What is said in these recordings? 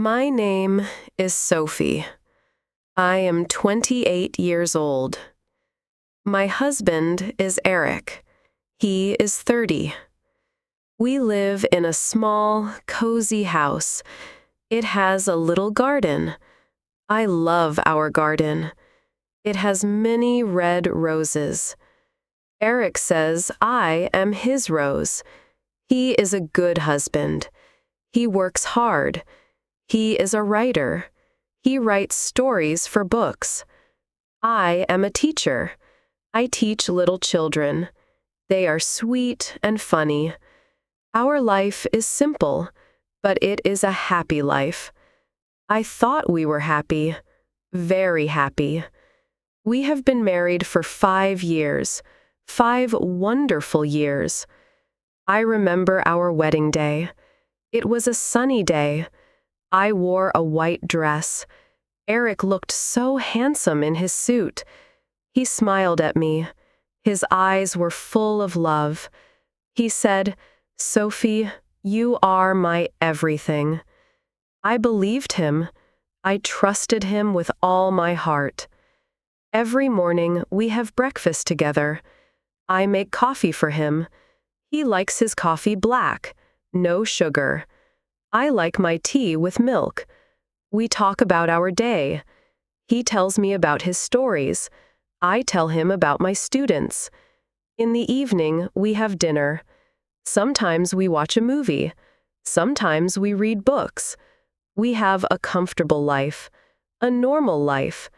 My name is Sophie. I am 28 years old. My husband is Eric. He is 30. We live in a small, cozy house. It has a little garden. I love our garden. It has many red roses. Eric says I am his rose. He is a good husband. He works hard. He is a writer. He writes stories for books. I am a teacher. I teach little children. They are sweet and funny. Our life is simple, but it is a happy life. I thought we were happy, very happy. We have been married for 5 years, 5 wonderful years. I remember our wedding day. It was a sunny day. I wore a white dress. Eric looked so handsome in his suit. He smiled at me. His eyes were full of love. He said, "Sophie, you are my everything." I believed him. I trusted him with all my heart. Every morning we have breakfast together. I make coffee for him. He likes his coffee black, no sugar. I like my tea with milk. We talk about our day. He tells me about his stories. I tell him about my students. In the evening, we have dinner. Sometimes we watch a movie. Sometimes we read books. We have a comfortable life, a normal life.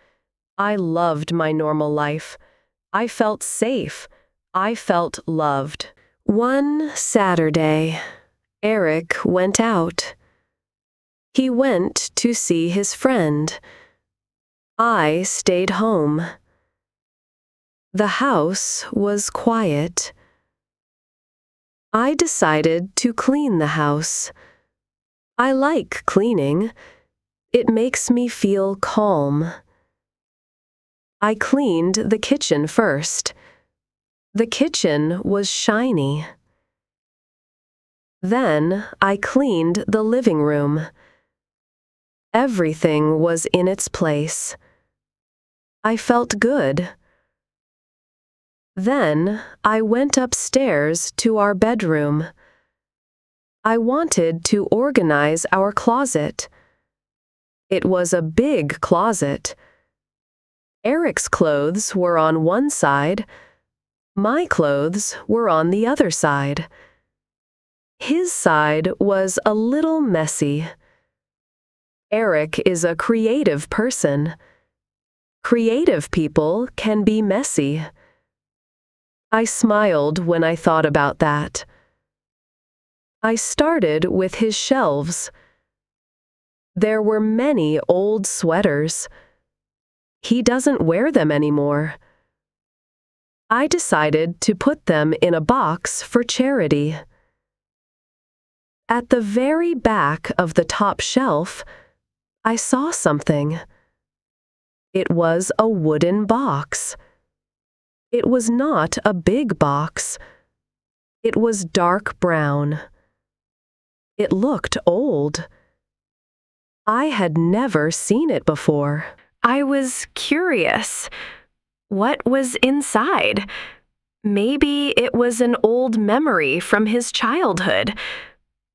I loved my normal life. I felt safe. I felt loved. One Saturday, Eric went out. He went to see his friend. I stayed home. The house was quiet. I decided to clean the house. I like cleaning. It makes me feel calm. I cleaned the kitchen first. The kitchen was shiny. Then I cleaned the living room. Everything was in its place. I felt good. Then I went upstairs to our bedroom. I wanted to organize our closet. It was a big closet. Eric's clothes were on one side. My clothes were on the other side. His side was a little messy. Eric is a creative person. Creative people can be messy. I smiled when I thought about that. I started with his shelves. There were many old sweaters. He doesn't wear them anymore. I decided to put them in a box for charity. At the very back of the top shelf, I saw something. It was a wooden box. It was not a big box. It was dark brown. It looked old. I had never seen it before. I was curious. What was inside? Maybe it was an old memory from his childhood.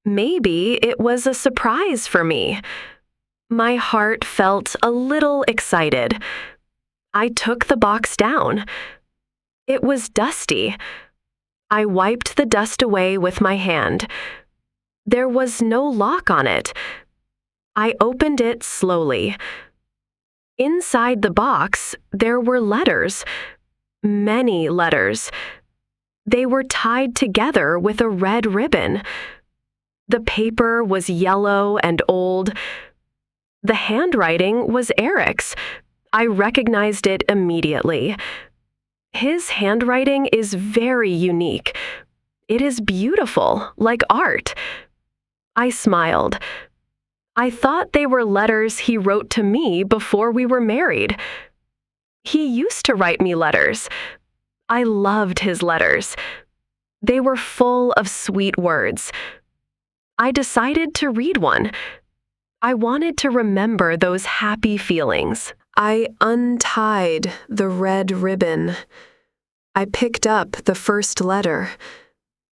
Maybe it was a surprise for me. My heart felt a little excited. I took the box down. It was dusty. I wiped the dust away with my hand. There was no lock on it. I opened it slowly. Inside the box, there were letters. Many letters. They were tied together with a red ribbon. The paper was yellow and old. The handwriting was Eric's. I recognized it immediately. His handwriting is very unique. It is beautiful, like art. I smiled. I thought they were letters he wrote to me before we were married. He used to write me letters. I loved his letters. They were full of sweet words. I decided to read one. I wanted to remember those happy feelings. I untied the red ribbon. I picked up the first letter.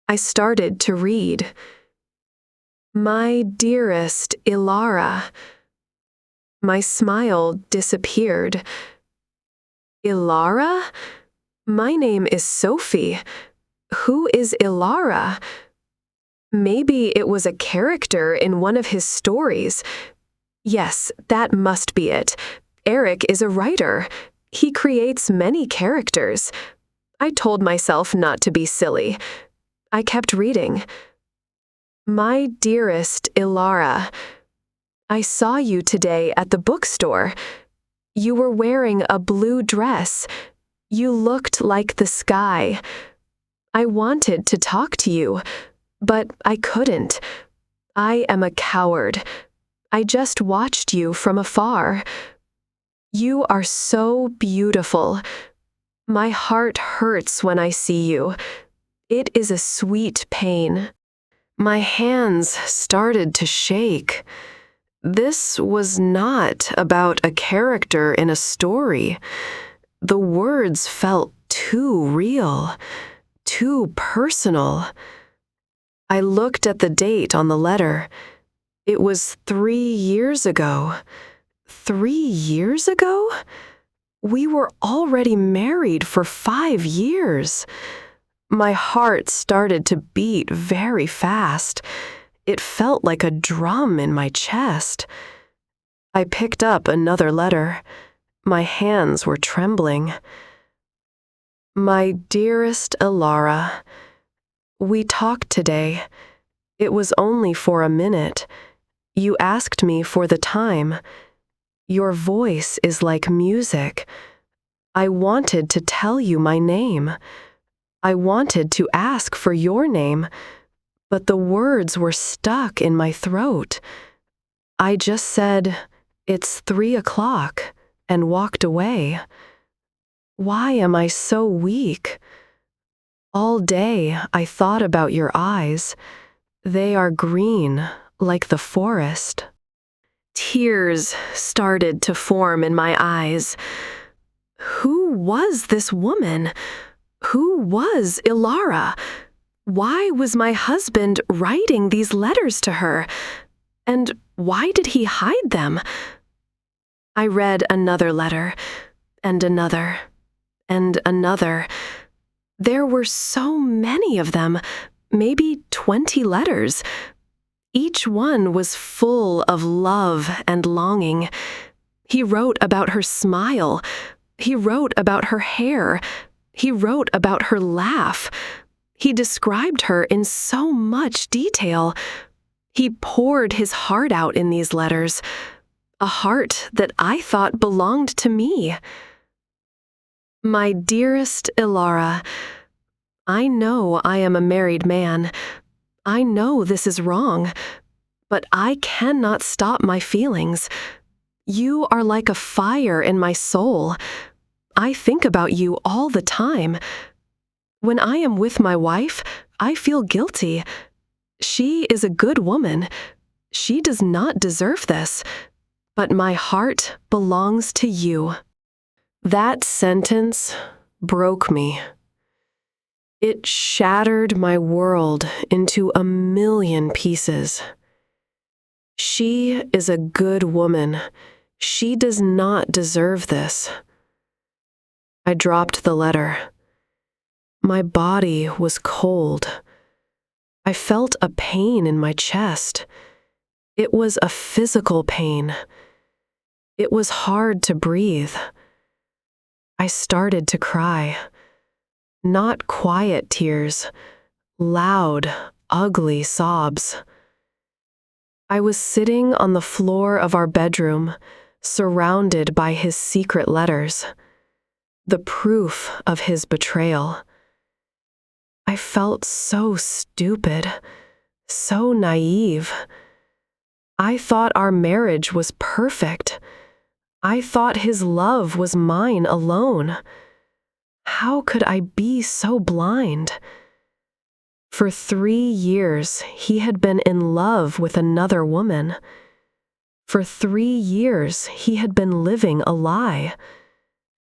I started to read. My dearest Elara. My smile disappeared. Elara? My name is Sophie. Who is Elara? Maybe it was a character in one of his stories. Yes, that must be it. Eric is a writer. He creates many characters. I told myself not to be silly. I kept reading. My dearest Elara, I saw you today at the bookstore. You were wearing a blue dress. You looked like the sky. I wanted to talk to you, but I couldn't. I am a coward. I just watched you from afar. You are so beautiful. My heart hurts when I see you. It is a sweet pain. My hands started to shake. This was not about a character in a story. The words felt too real, too personal. I looked at the date on the letter. It was 3 years ago. 3 years ago? We were already married for 5 years. My heart started to beat very fast. It felt like a drum in my chest. I picked up another letter. My hands were trembling. My dearest Elara, we talked today. It was only for a minute. You asked me for the time. Your voice is like music. I wanted to tell you my name. I wanted to ask for your name, but the words were stuck in my throat. I just said, "It's 3 o'clock," and walked away. Why am I so weak? All day I thought about your eyes. They are green, like the forest. Tears started to form in my eyes. Who was this woman? Who was Elara? Why was my husband writing these letters to her? And why did he hide them? I read another letter, and another, and another. There were so many of them, maybe 20 letters. Each one was full of love and longing. He wrote about her smile. He wrote about her hair. He wrote about her laugh. He described her in so much detail. He poured his heart out in these letters, a heart that I thought belonged to me. My dearest Elara, I know I am a married man. I know this is wrong, but I cannot stop my feelings. You are like a fire in my soul. I think about you all the time. When I am with my wife, I feel guilty. She is a good woman. She does not deserve this, but my heart belongs to you. That sentence broke me. It shattered my world into a million pieces. She is a good woman. She does not deserve this. I dropped the letter. My body was cold. I felt a pain in my chest. It was a physical pain. It was hard to breathe. I started to cry. Not quiet tears, loud, ugly sobs. I was sitting on the floor of our bedroom, surrounded by his secret letters, the proof of his betrayal. I felt so stupid, so naive. I thought our marriage was perfect. I thought his love was mine alone. How could I be so blind? For 3 years, he had been in love with another woman. For 3 years, he had been living a lie.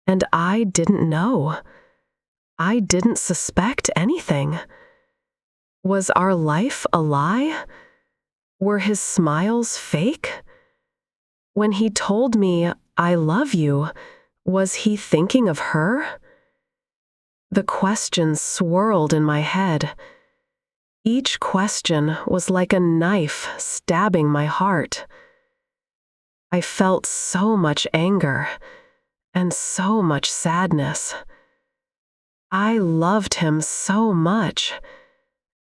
And I didn't know. I didn't suspect anything. Was our life a lie? Were his smiles fake? When he told me, "I love you," was he thinking of her? The questions swirled in my head. Each question was like a knife stabbing my heart. I felt so much anger and so much sadness. I loved him so much,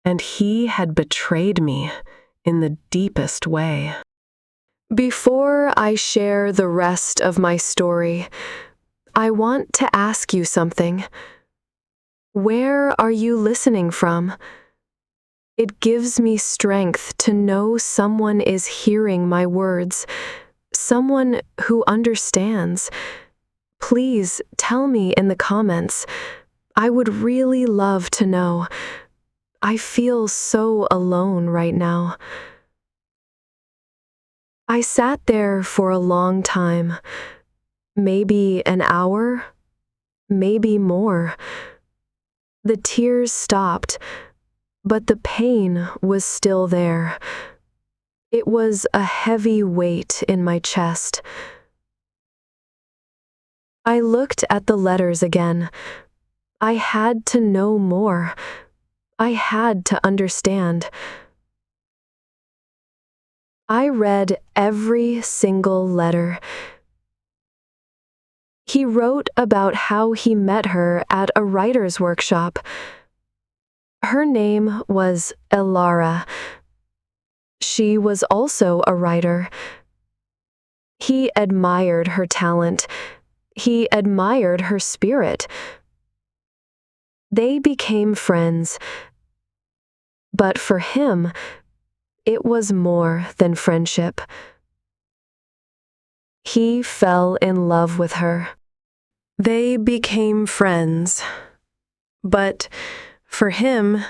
and he had betrayed me in the deepest way. Before I share the rest of my story, I want to ask you something. Where are you listening from? It gives me strength to know someone is hearing my words, someone who understands. Please tell me in the comments. I would really love to know. I feel so alone right now. I sat there for a long time, maybe an hour, maybe more. The tears stopped, but the pain was still there. It was a heavy weight in my chest. I looked at the letters again. I had to know more. I had to understand. I read every single letter. He wrote about how he met her at a writer's workshop. Her name was Elara. She was also a writer. He admired her talent. He admired her spirit. They became friends. But for him, it was more than friendship. He fell in love with her. They became friends. But for him,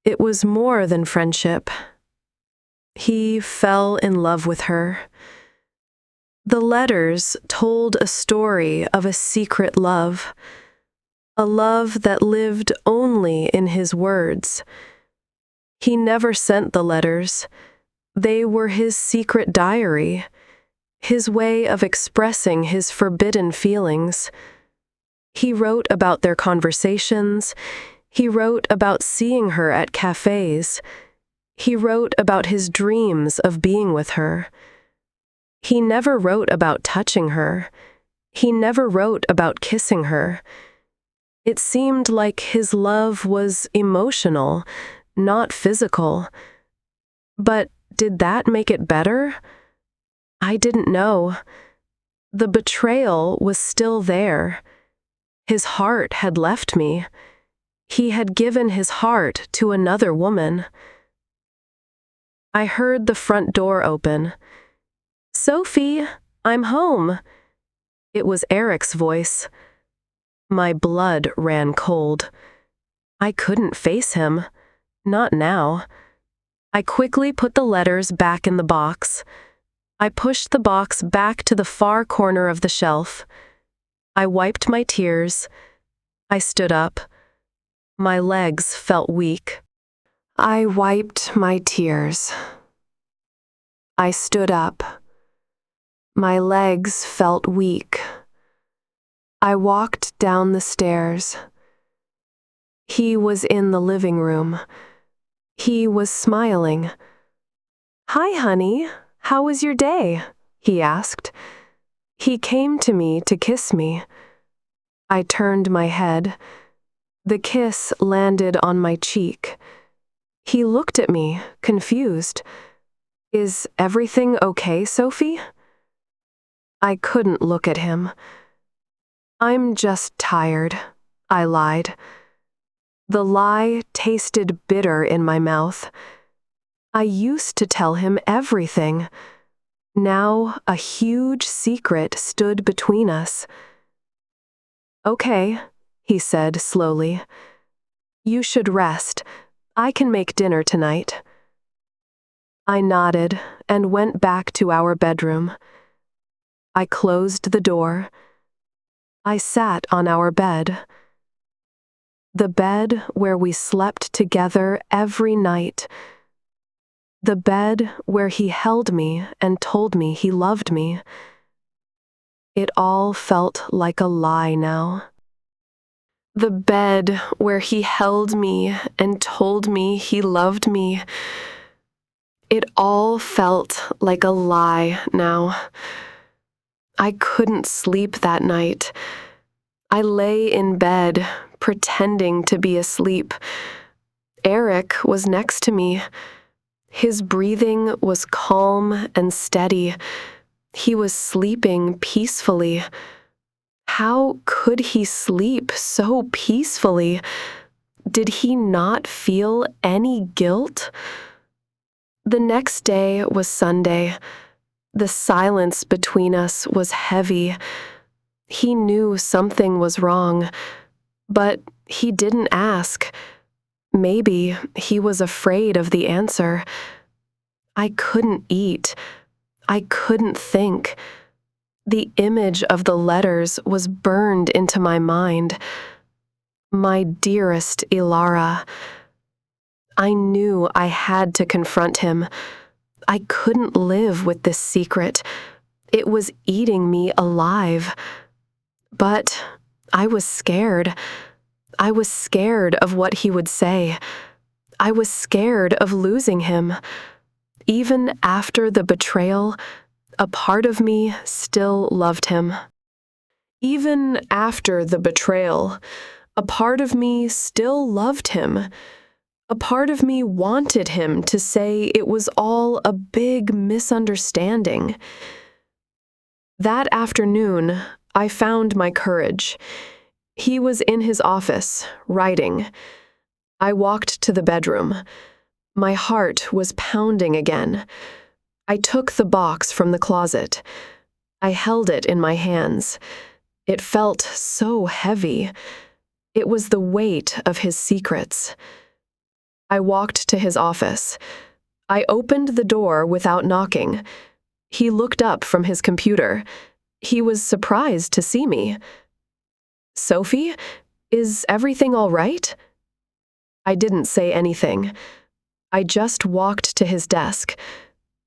it was more than friendship. He fell in love with her. The letters told a story of a secret love, a love that lived only in his words. He never sent the letters. They were his secret diary, his way of expressing his forbidden feelings. He wrote about their conversations. He wrote about seeing her at cafes. He wrote about his dreams of being with her. He never wrote about touching her. He never wrote about kissing her. It seemed like his love was emotional, not physical. But did that make it better? I didn't know. The betrayal was still there. His heart had left me. He had given his heart to another woman. I heard the front door open. "Sophie, I'm home." It was Eric's voice. My blood ran cold. I couldn't face him. Not now. I quickly put the letters back in the box. I pushed the box back to the far corner of the shelf. I wiped my tears. I stood up. My legs felt weak. I wiped my tears. I stood up. My legs felt weak. I walked down the stairs. He was in the living room. He was smiling. "Hi, honey. How was your day?" he asked. He came to me to kiss me. I turned my head. The kiss landed on my cheek. He looked at me, confused. "Is everything okay, Sophie?" I couldn't look at him. "I'm just tired," I lied. The lie tasted bitter in my mouth. I used to tell him everything. Now a huge secret stood between us. "Okay," he said slowly. "You should rest. I can make dinner tonight." I nodded and went back to our bedroom. I closed the door. I sat on our bed. The bed where we slept together every night. The bed where he held me and told me he loved me. It all felt like a lie now. The bed where he held me and told me he loved me. It all felt like a lie now. I couldn't sleep that night. I lay in bed, pretending to be asleep. Eric was next to me. His breathing was calm and steady. He was sleeping peacefully. How could he sleep so peacefully? Did he not feel any guilt? The next day was Sunday. The silence between us was heavy. He knew something was wrong, but he didn't ask. Maybe he was afraid of the answer. I couldn't eat. I couldn't think. The image of the letters was burned into my mind. My dearest Elara. I knew I had to confront him. I couldn't live with this secret. It was eating me alive. But I was scared. I was scared of what he would say. I was scared of losing him. Even after the betrayal, a part of me still loved him. Even after the betrayal, a part of me still loved him. A part of me wanted him to say it was all a big misunderstanding. That afternoon, I found my courage. He was in his office, writing. I walked to the bedroom. My heart was pounding again. I took the box from the closet. I held it in my hands. It felt so heavy. It was the weight of his secrets. I walked to his office. I opened the door without knocking. He looked up from his computer. He was surprised to see me. "Sophie, is everything all right?" I didn't say anything. I just walked to his desk.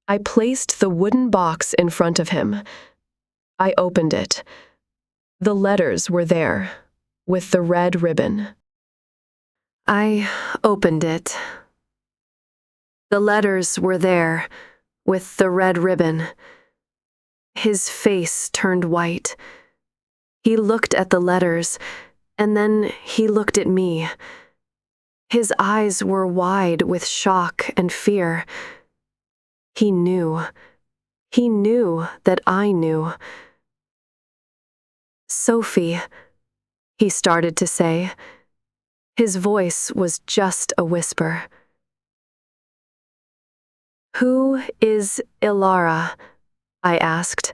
I placed the wooden box in front of him. I opened it. The letters were there, with the red ribbon. I opened it. The letters were there, with the red ribbon. His face turned white. He looked at the letters, and then he looked at me. His eyes were wide with shock and fear. He knew. He knew that I knew. "Sophie," he started to say. His voice was just a whisper. "Who is Elara?" I asked.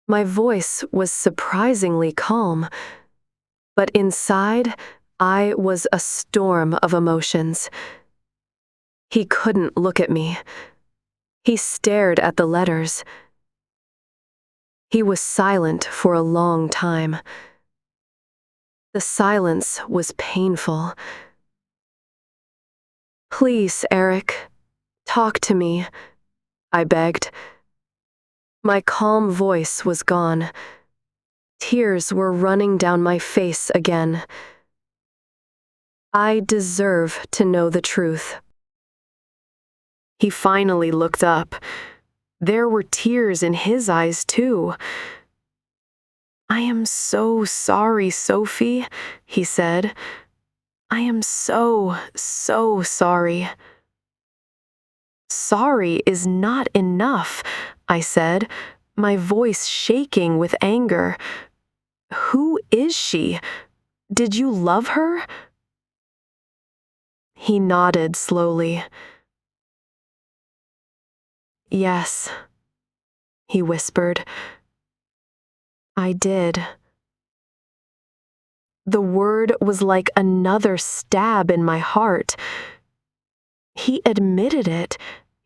My voice was surprisingly calm, but inside I was a storm of emotions. He couldn't look at me. He stared at the letters. He was silent for a long time. The silence was painful. "Please, Eric, talk to me," I begged. My calm voice was gone. Tears were running down my face again. I deserve to know the truth. He finally looked up. There were tears in his eyes, too. "I am so sorry, Sophie," he said. "I am so sorry." "Sorry is not enough," I said, my voice shaking with anger. "Who is she? Did you love her?" He nodded slowly. "Yes," he whispered. "I did." The word was like another stab in my heart. He admitted it,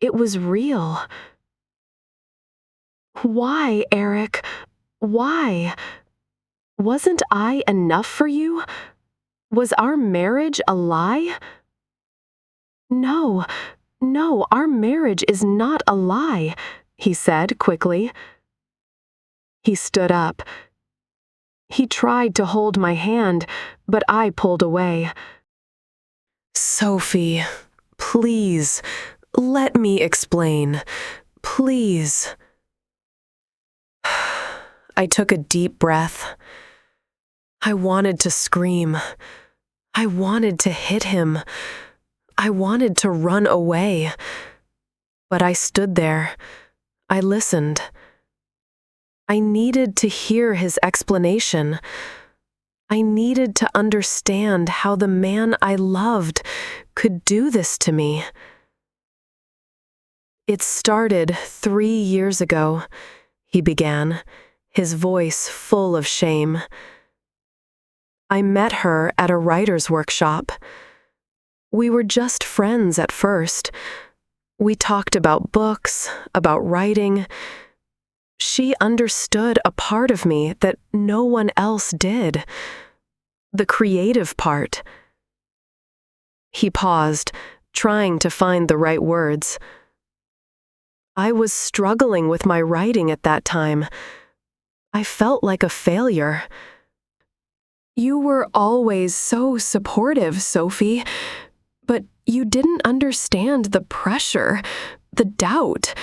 It was real. Why, Eric? Why? Wasn't I enough for you? Was our marriage a lie? No, no, our marriage is not a lie, he said quickly. He stood up. He tried to hold my hand, but I pulled away. Sophie, please, let me explain. Please. I took a deep breath. I wanted to scream. I wanted to hit him. I wanted to run away. But I stood there. I listened. I needed to hear his explanation. I needed to understand how the man I loved could do this to me. It started 3 years ago, he began, his voice full of shame. I met her at a writer's workshop. We were just friends at first. We talked about books, about writing. She understood a part of me that no one else did. The creative part. He paused, trying to find the right words. I was struggling with my writing at that time. I felt like a failure. You were always so supportive, Sophie, but you didn't understand the pressure, the doubt.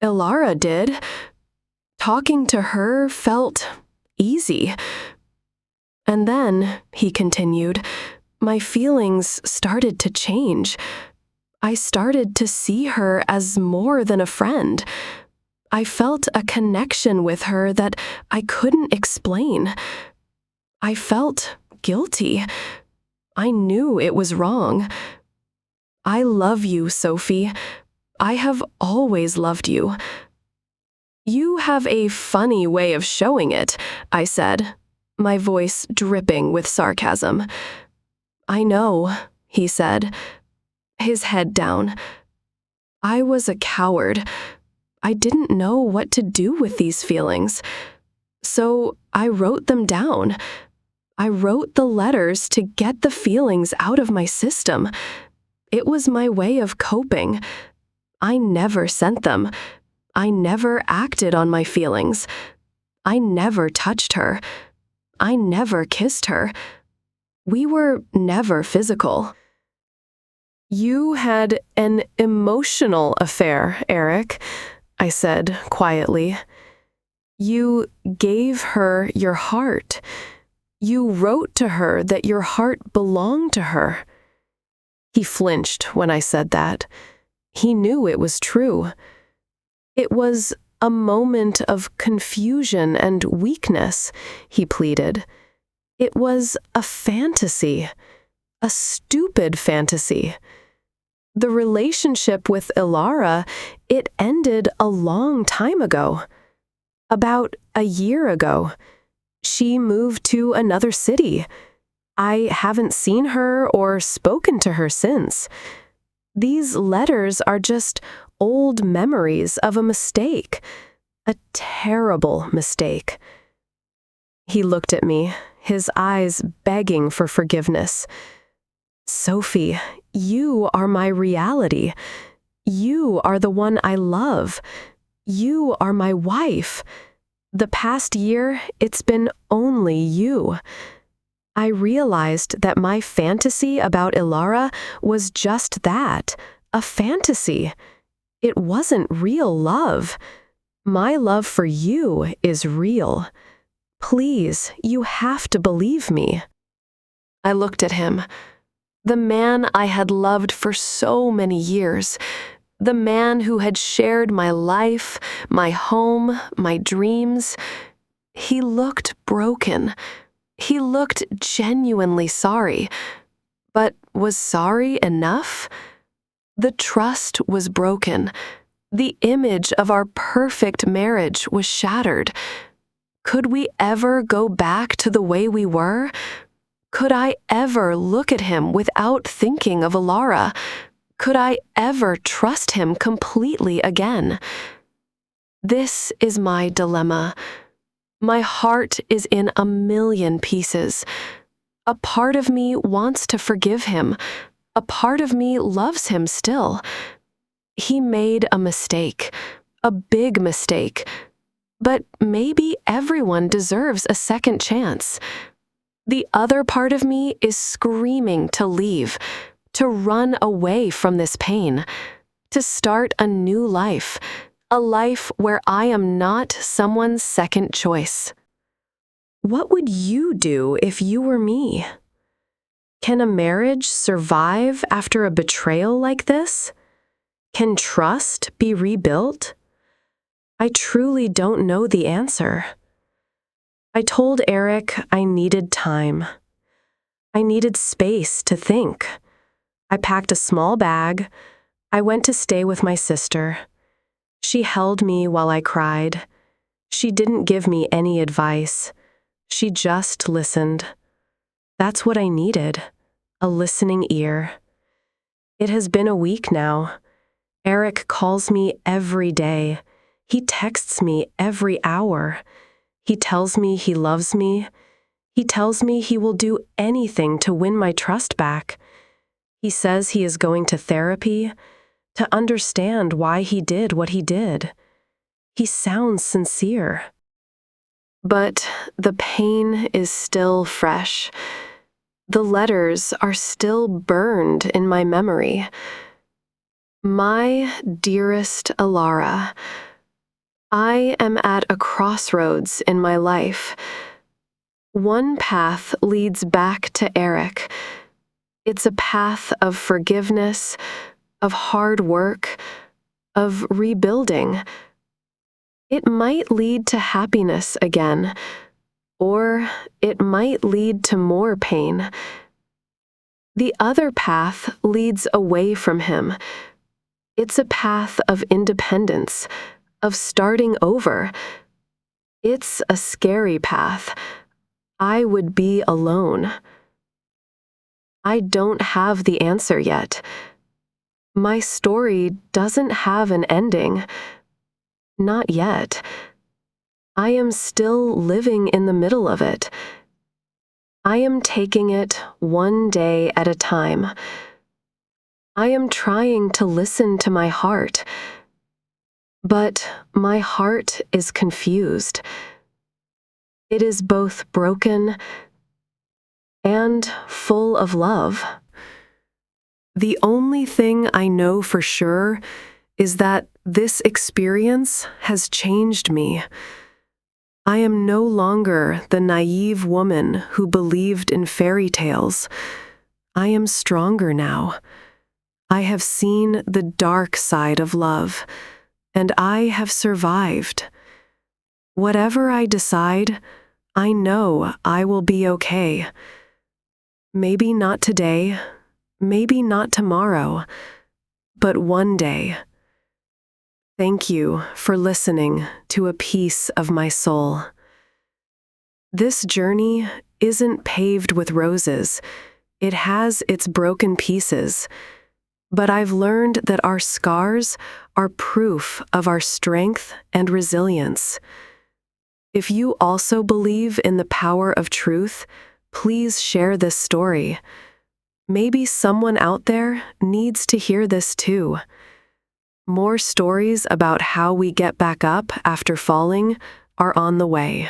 Elara did. Talking to her felt easy. And then, he continued, my feelings started to change. I started to see her as more than a friend. I felt a connection with her that I couldn't explain. I felt guilty. I knew it was wrong. I love you, Sophie. I have always loved you. You have a funny way of showing it, I said, my voice dripping with sarcasm. I know, he said, his head down. I was a coward. I didn't know what to do with these feelings. So I wrote them down. I wrote the letters to get the feelings out of my system. It was my way of coping. I never sent them. I never acted on my feelings. I never touched her. I never kissed her. We were never physical. You had an emotional affair, Eric, I said quietly. You gave her your heart. You wrote to her that your heart belonged to her. He flinched when I said that. He knew it was true. It was a moment of confusion and weakness, he pleaded. It was a fantasy, a stupid fantasy. The relationship with Elara, it ended a long time ago. About a year ago. She moved to another city. I haven't seen her or spoken to her since. These letters are just old memories of a mistake, a terrible mistake. He looked at me, his eyes begging for forgiveness. Sophie, you are my reality. You are the one I love. You are my wife. The past year, it's been only you. I realized that my fantasy about Elara was just that, a fantasy. It wasn't real love. My love for you is real. Please, you have to believe me. I looked at him. The man I had loved for so many years. The man who had shared my life, my home, my dreams. He looked broken. He looked genuinely sorry. But was sorry enough? The trust was broken. The image of our perfect marriage was shattered. Could we ever go back to the way we were? Could I ever look at him without thinking of Elara? Could I ever trust him completely again? This is my dilemma. My heart is in a million pieces. A part of me wants to forgive him. A part of me loves him still. He made a mistake, a big mistake. But maybe everyone deserves a second chance. The other part of me is screaming to leave, to run away from this pain, to start a new life, a life where I am not someone's second choice. What would you do if you were me? Can a marriage survive after a betrayal like this? Can trust be rebuilt? I truly don't know the answer. I told Eric I needed time. I needed space to think. I packed a small bag. I went to stay with my sister. She held me while I cried. She didn't give me any advice. She just listened. That's what I needed, a listening ear. It has been a week now. Eric calls me every day. He texts me every hour. He tells me he loves me. He tells me he will do anything to win my trust back. He says he is going to therapy to understand why he did what he did. He sounds sincere. But the pain is still fresh. The letters are still burned in my memory. My dearest Elara, I am at a crossroads in my life. One path leads back to Eric. It's a path of forgiveness, of hard work, of rebuilding. It might lead to happiness again, or it might lead to more pain. The other path leads away from him. It's a path of independence, of starting over. It's a scary path. I would be alone. I don't have the answer yet. My story doesn't have an ending. Not yet. I am still living in the middle of it. I am taking it one day at a time. I am trying to listen to my heart, but my heart is confused. It is both broken and full of love. The only thing I know for sure is that this experience has changed me. I am no longer the naive woman who believed in fairy tales. I am stronger now. I have seen the dark side of love, and I have survived. Whatever I decide, I know I will be okay. Maybe not today, maybe not tomorrow, but one day. Thank you for listening to a piece of my soul. This journey isn't paved with roses. It has its broken pieces. But I've learned that our scars are proof of our strength and resilience. If you also believe in the power of truth, please share this story. Maybe someone out there needs to hear this too. More stories about how we get back up after falling are on the way.